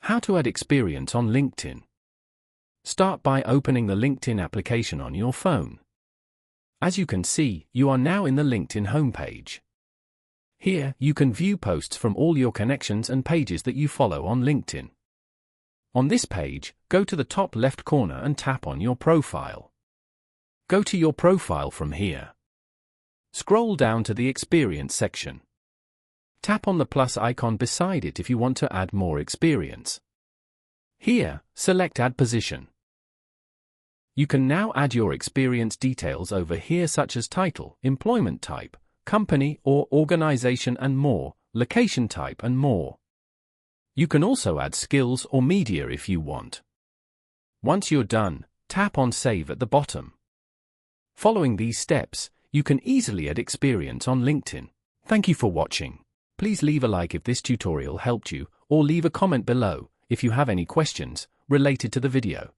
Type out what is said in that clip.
How to add experience on LinkedIn. Start by opening the LinkedIn application on your phone. As you can see, you are now in the LinkedIn homepage. Here, you can view posts from all your connections and pages that you follow on LinkedIn. On this page, go to the top left corner and tap on your profile. Go to your profile from here. Scroll down to the Experience section. Tap on the plus icon beside it if you want to add more experience. Here, select Add Position. You can now add your experience details over here, such as title, employment type, company or organization and more, location type and more. You can also add skills or media if you want. Once you're done, tap on Save at the bottom. Following these steps, you can easily add experience on LinkedIn. Thank you for watching. Please leave a like if this tutorial helped you, or leave a comment below if you have any questions related to the video.